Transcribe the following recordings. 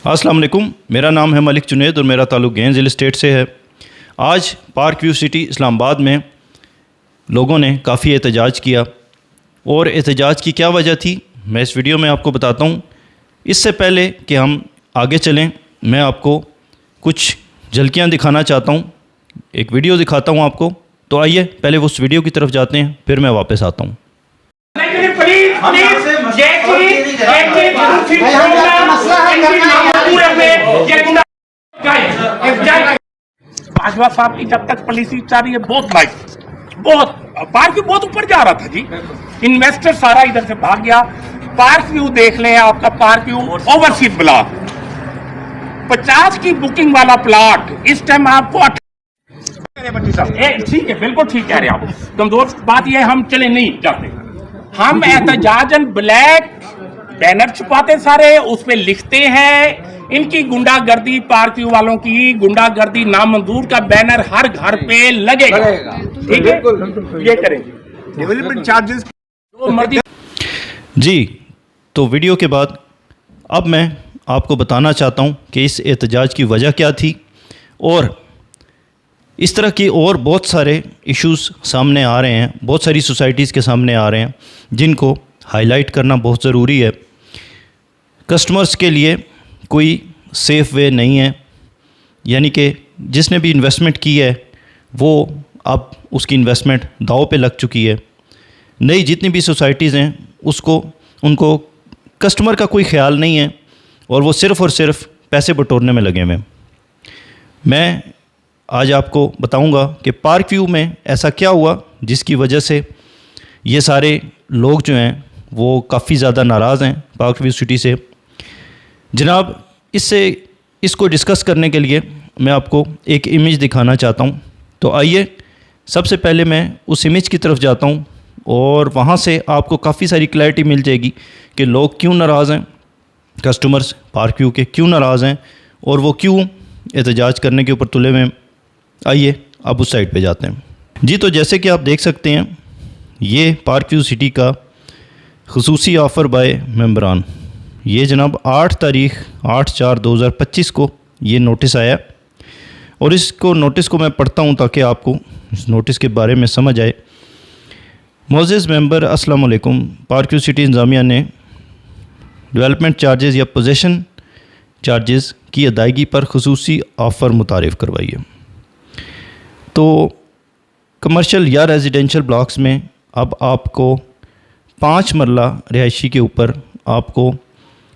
अस्सलाम वालेकुम, मेरा नाम है मलिक जुनैद और मेरा ताल्लुक़ गेंद रियल एस्टेट से है। आज पार्क व्यू सिटी इस्लामाबाद में लोगों ने काफ़ी एहतजाज किया और एहतजाज की क्या वजह थी मैं इस वीडियो में आपको बताता हूँ। इससे पहले कि हम आगे चलें, मैं आपको कुछ झलकियाँ दिखाना चाहता हूँ, एक वीडियो दिखाता हूँ आपको। तो आइए पहले उस वीडियो की तरफ जाते हैं, फिर मैं वापस आता हूँ। बाजवा साहब की जब तक पॉलिसी चल रही है बहुत पार्क व्यू बहुत ऊपर जा रहा था जी। इन्वेस्टर सारा इधर से भाग गया। पार्क व्यू देख लें, आपका पार्क व्यू ओवरसीज ब्लॉक 50 की बुकिंग वाला प्लॉट इस टाइम आपको ठीक है, बिल्कुल ठीक कह रहे हैं आप। कमजोर बात यह हम चले नहीं जाते, हम एहतजाजन ब्लैक बैनर छुपाते सारे, उस पे लिखते हैं इनकी गुंडागर्दी, पार्क व्यू वालों की गुंडागर्दी नामंजूर का बैनर हर घर पे लगेगा। ठीक है, ये करेंगे डेवलपमेंट चार्जेस जो मर्जी। जी, तो वीडियो के बाद अब मैं आपको बताना चाहता हूँ कि इस एहतजाज की वजह क्या थी और इस तरह की और बहुत सारे इश्यूज़ सामने आ रहे हैं, बहुत सारी सोसाइटीज़ के सामने आ रहे हैं जिनको हाईलाइट करना बहुत ज़रूरी है। कस्टमर्स के लिए कोई सेफ़ वे नहीं है, यानी कि जिसने भी इन्वेस्टमेंट की है वो अब उसकी इन्वेस्टमेंट दांव पे लग चुकी है। नई जितनी भी सोसाइटीज़ हैं उनको कस्टमर का कोई ख्याल नहीं है और वो सिर्फ़ और सिर्फ पैसे बटोरने में लगे हुए हैं। मैं आज आपको बताऊंगा कि पार्क व्यू में ऐसा क्या हुआ जिसकी वजह से ये सारे लोग जो हैं वो काफ़ी ज़्यादा नाराज़ हैं पार्क व्यू सिटी से। जनाब, इसको डिस्कस करने के लिए मैं आपको एक इमेज दिखाना चाहता हूँ। तो आइए सबसे पहले मैं उस इमेज की तरफ जाता हूँ और वहाँ से आपको काफ़ी सारी क्लैरिटी मिल जाएगी कि लोग क्यों नाराज़ हैं, कस्टमर्स पार्क व्यू के क्यों नाराज़ हैं और वो क्यों एहतजाज करने के ऊपर तुले में। आइए अब उस साइड पे जाते हैं। जी, तो जैसे कि आप देख सकते हैं ये पार्क व्यू सिटी का खुसूसी ऑफ़र बाय मेंबरान, ये जनाब 8/4/2025 को ये नोटिस आया और नोटिस को मैं पढ़ता हूँ ताकि आपको इस नोटिस के बारे में समझ आए। मोअज़्ज़िज़ मेंबर, अस्सलाम वालेकुम। पार्क व्यू सिटी इंतज़ामिया ने डेवलपमेंट चार्जेस या पोजेसन चार्जेस की अदायगी पर खुसूसी ऑफ़र मुतारिफ़ करवाई है। तो कमर्शियल या रेजिडेंशियल ब्लॉक्स में अब आपको 5 मरला रिहायशी के ऊपर आपको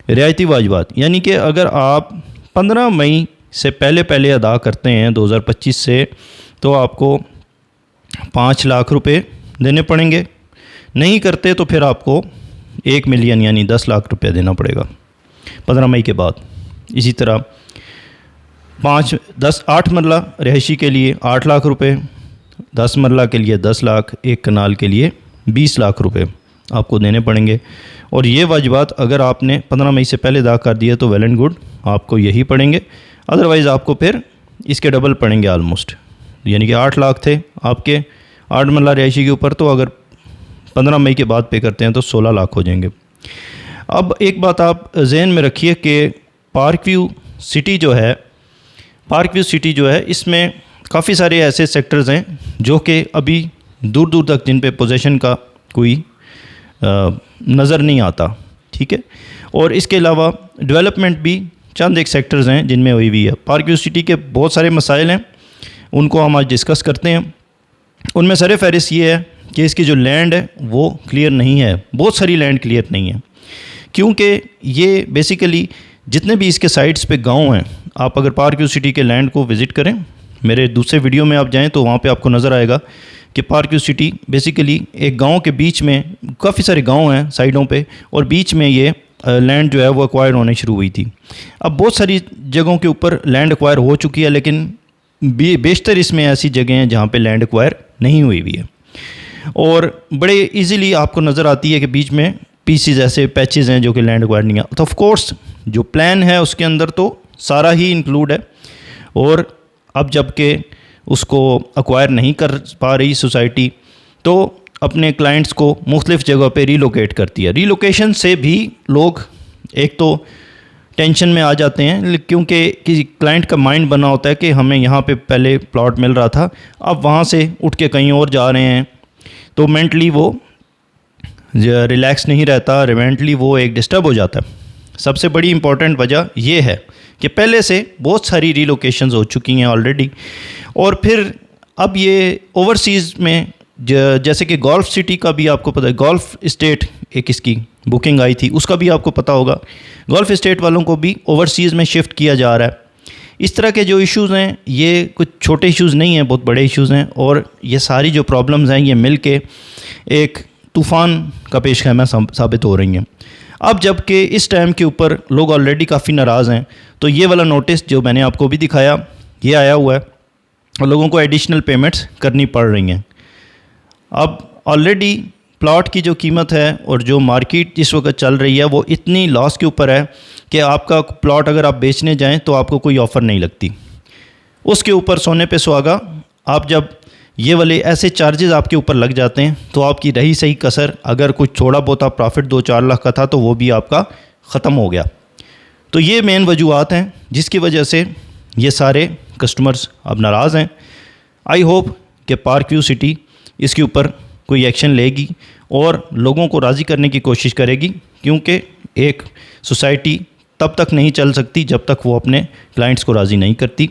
रियायती वाजिबात, यानी कि अगर आप 15 मई से पहले अदा करते हैं 2025 से, तो आपको 5 लाख रुपए देने पड़ेंगे। नहीं करते तो फिर आपको 1 मिलियन यानी 10 लाख रुपया देना पड़ेगा 15 मई के बाद। इसी तरह 8 मरला रिहायशी के लिए 8 लाख रुपए, 10 मरला के लिए 10 लाख, 1 कनाल के लिए 20 लाख रुपए आपको देने पड़ेंगे। और ये वाजिबात अगर आपने 15 मई से पहले अदा कर दिए तो वेल एंड गुड, आपको यही पड़ेंगे। अदरवाइज़ आपको फिर इसके डबल पड़ेंगे ऑलमोस्ट, यानी कि 8 लाख थे आपके 8 मरला रिहायशी के ऊपर, तो अगर 15 मई के बाद पे करते हैं तो 16 लाख हो जाएंगे। अब एक बात आप जहन में रखिए कि पार्क व्यू सिटी जो है इसमें काफ़ी सारे ऐसे सेक्टर्स हैं जो कि अभी दूर दूर तक जिन पे पोजीशन का कोई नज़र नहीं आता। ठीक है, और इसके अलावा डेवलपमेंट भी चंद एक सेक्टर्स हैं जिनमें हुई हुई है। पार्क व्यू सिटी के बहुत सारे मसाइल हैं, उनको हम आज डिस्कस करते हैं। उनमें सर फहरिस्त ये है कि इसकी जो लैंड है वो क्लियर नहीं है, बहुत सारी लैंड क्लियर नहीं है, क्योंकि ये बेसिकली जितने भी इसके साइड्स पे गांव हैं, आप अगर पार्क व्यू सिटी के लैंड को विज़िट करें, मेरे दूसरे वीडियो में आप जाएं तो वहाँ पे आपको नज़र आएगा कि पार्क व्यू सिटी बेसिकली एक गांव के बीच में, काफ़ी सारे गांव हैं साइडों पे, और बीच में ये लैंड जो है वो एक्वायर होने शुरू हुई थी। अब बहुत सारी जगहों के ऊपर लैंड एक्वायर हो चुकी है, लेकिन बेशतर इसमें ऐसी जगह हैं जहाँ पे लैंड एक्वायर नहीं हुई हुई है और बड़े इजीली आपको नज़र आती है कि बीच में पीसीज ऐसे पैचेस हैं जो कि लैंड एक्वायर नहीं है। तो ऑफ कोर्स जो प्लान है उसके अंदर तो सारा ही इंक्लूड है, और अब जबकि उसको एक्वायर नहीं कर पा रही सोसाइटी तो अपने क्लाइंट्स को मुख्तलिफ़ जगह पे रीलोकेट करती है। रीलोकेशन से भी लोग एक तो टेंशन में आ जाते हैं, क्योंकि किसी क्लाइंट का माइंड बना होता है कि हमें यहाँ पे पहले प्लॉट मिल रहा था, अब वहाँ से उठ के कहीं और जा रहे हैं, तो मेंटली वो रिलैक्स नहीं रहता, मेंटली वो एक डिस्टर्ब हो जाता है। सबसे बड़ी इम्पॉर्टेंट वजह ये है कि पहले से बहुत सारी रीलोकेशंस हो चुकी हैं ऑलरेडी, और फिर अब ये ओवरसीज़ में जैसे कि गोल्फ सिटी का भी आपको पता है, गोल्फ इस्टेट एक इसकी बुकिंग आई थी, उसका भी आपको पता होगा। गोल्फ इस्टेट वालों को भी ओवरसीज़ में शिफ्ट किया जा रहा है। इस तरह के जो इश्यूज़ हैं ये कुछ छोटे इश्यूज़ नहीं हैं, बहुत बड़े इश्यूज़ हैं, और ये सारी जो प्रॉब्लम्स हैं ये मिल के एक तूफ़ान का पेश खैमा साबित हो रही हैं। अब जबकि इस टाइम के ऊपर लोग ऑलरेडी काफ़ी नाराज़ हैं, तो ये वाला नोटिस जो मैंने आपको भी दिखाया ये आया हुआ है, और लोगों को एडिशनल पेमेंट्स करनी पड़ रही हैं। अब ऑलरेडी प्लॉट की जो कीमत है और जो मार्केट जिस वक्त चल रही है वो इतनी लॉस के ऊपर है कि आपका प्लॉट अगर आप बेचने जाएं तो आपको कोई ऑफ़र नहीं लगती। उसके ऊपर सोने पे सुहागा, आप जब ये वाले ऐसे चार्जेस आपके ऊपर लग जाते हैं तो आपकी रही सही कसर, अगर कुछ थोड़ा बहुत प्रॉफिट 2-4 लाख का था तो वो भी आपका ख़त्म हो गया। तो ये मेन वजूहत हैं जिसकी वजह से ये सारे कस्टमर्स अब नाराज़ हैं। आई होप कि पार्क व्यू सिटी इसके ऊपर कोई एक्शन लेगी और लोगों को राज़ी करने की कोशिश करेगी, क्योंकि एक सोसाइटी तब तक नहीं चल सकती जब तक वो अपने क्लाइंट्स को राज़ी नहीं करती।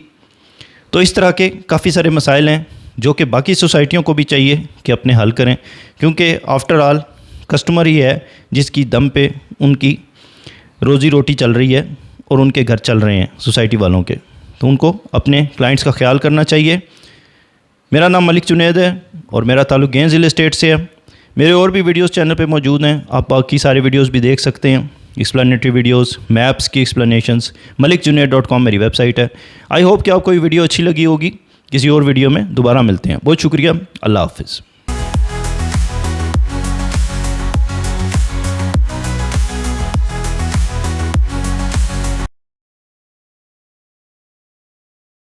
तो इस तरह के काफ़ी सारे मसाइल हैं जो कि बाकी सोसाइटियों को भी चाहिए कि अपने हल करें, क्योंकि आफ्टर ऑल कस्टमर ही है जिसकी दम पे उनकी रोज़ी रोटी चल रही है और उनके घर चल रहे हैं सोसाइटी वालों के, तो उनको अपने क्लाइंट्स का ख्याल करना चाहिए। मेरा नाम मलिक जुनैद है और मेरा ताल्लुक़ गेंद रियल एस्टेट से है। मेरे और भी वीडियोस चैनल पे मौजूद हैं, आप बाकी सारे वीडियोस भी देख सकते हैं, एक्सप्लेनेटरी वीडियोस, मैप्स की एक्सप्लेनेशंस, malikjunaid.com मेरी वेबसाइट है। आई होप कि आपको ये वीडियो अच्छी लगी होगी। किसी और वीडियो में दोबारा मिलते हैं। बहुत शुक्रिया, अल्लाह हाफ़िज़।